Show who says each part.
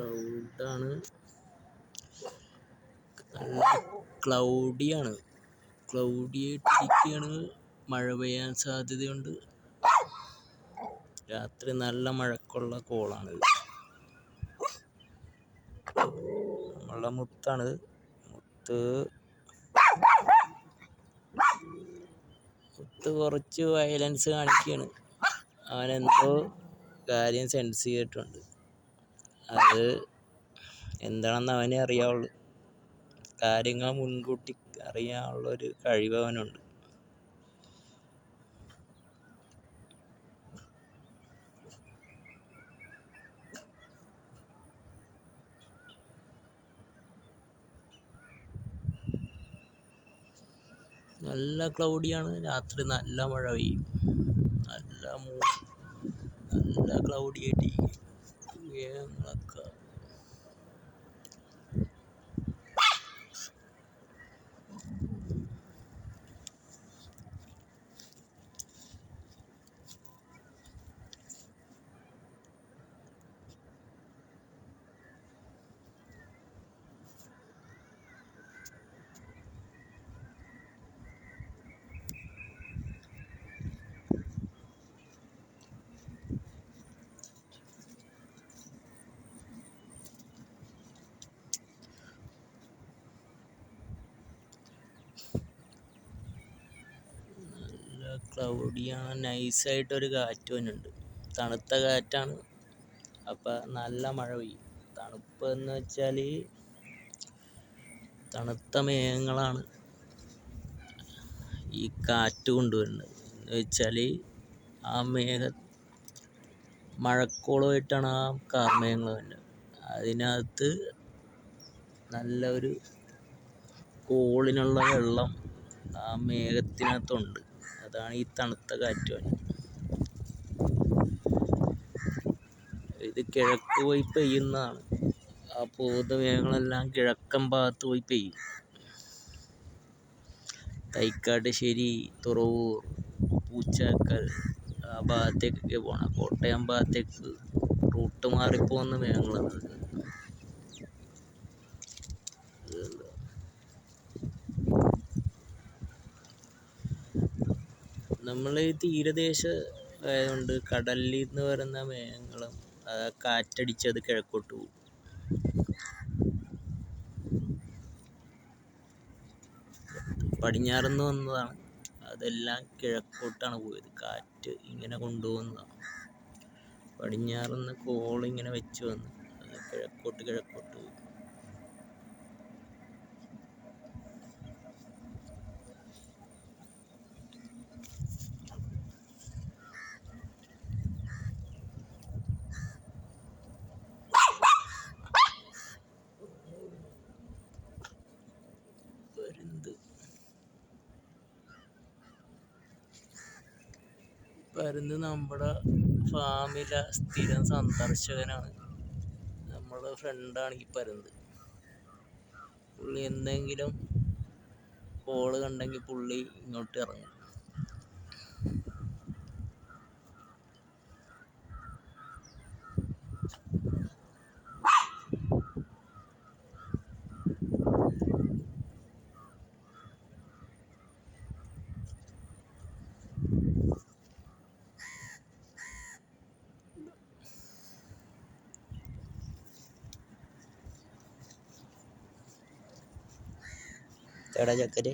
Speaker 1: ക്ലൗഡാണ്, നല്ല ക്ലൗഡിയാണ്, ക്ലൗഡിയായിട്ടിരിക്കുകയാണ്. മഴ പെയ്യാൻ സാധ്യതയുണ്ട്. രാത്രി നല്ല മഴക്കുള്ള കോളാണിത്. നമ്മളുടെ മുത്താണ്. മുത്ത് കുറച്ച് വയലൻസ് കാണിക്കുകയാണ്. അവനെന്തോ കാര്യം സെൻസ് ചെയ്തിട്ടുണ്ട്. അത് എന്താണെന്ന് അവനെ അറിയാവുള്ളൂ. കാര്യങ്ങൾ മുൻകൂട്ടി അറിയാനുള്ളൊരു കഴിവ് അവനുണ്ട്. നല്ല ക്ലൗഡിയാണ്. രാത്രി നല്ല മഴ പെയ്യും. നല്ല ക്ലൗഡിയായിട്ട് മേഘങ്ങളൊക്കെ. ക്ലൗഡിയാണ്. നൈസായിട്ടൊരു കാറ്റ് വന്നുണ്ട്. തണുത്ത കാറ്റാണ്. അപ്പം നല്ല മഴ പെയ്യും. തണുപ്പ് എന്ന് വെച്ചാൽ തണുത്ത മേഘങ്ങളാണ് ഈ കാറ്റ് കൊണ്ടുവരുന്നത്. എന്ന് വെച്ചാൽ ആ മഴക്കോളുമായിട്ടാണ് ആ കാർമേഘങ്ങൾ വരുന്നത്. അതിനകത്ത് നല്ല ഒരു കോളിനുള്ള വെള്ളം ആ മേഘത്തിനകത്തുണ്ട്. അതാണ് ഈ തണുത്ത കാറ്റ് വരുന്നത്. ഇത് കിഴക്ക് പോയി പെയ്യുന്നതാണ്. ആ ഭൂതമേഘങ്ങളെല്ലാം കിഴക്കൻ ഭാഗത്ത് പോയി പെയ്യും. തൈക്കാട്ടുശ്ശേരി, തുറവൂർ, പൂച്ചാക്കൽ ആ ഭാഗത്തേക്കൊക്കെ പോകണം. കോട്ടയം ഭാഗത്തേക്ക് റൂട്ട് മാറിപ്പോകുന്ന മേഘങ്ങളാണ്. നമ്മൾ ഈ തീരദേശ ആയതുകൊണ്ട് കടലിൽ നിന്ന് വരുന്ന മേഘങ്ങളും കാറ്റടിച്ചത് കിഴക്കോട്ട് പോകും. പടിഞ്ഞാറുനിന്ന് വന്നതാണ്. അതെല്ലാം കിഴക്കോട്ടാണ് പോയത്. കാറ്റ് ഇങ്ങനെ കൊണ്ടുപോകുന്നതാണ്. പടിഞ്ഞാറുനിന്ന് കോളിങ്ങനെ വെച്ച് വന്ന് കിഴക്കോട്ട് പോകും. പരുന്ത് നമ്മുടെ ഫാമിലെ സ്ഥിരം സന്ദർശകനാണ്. നമ്മുടെ ഫ്രണ്ടാണ് ഈ പരുന്ത്. പുള്ളി എന്തെങ്കിലും കോള് കണ്ടെങ്കിൽ പുള്ളി ഇങ്ങോട്ട് ഇറങ്ങും. എടാ ചക്കരെ.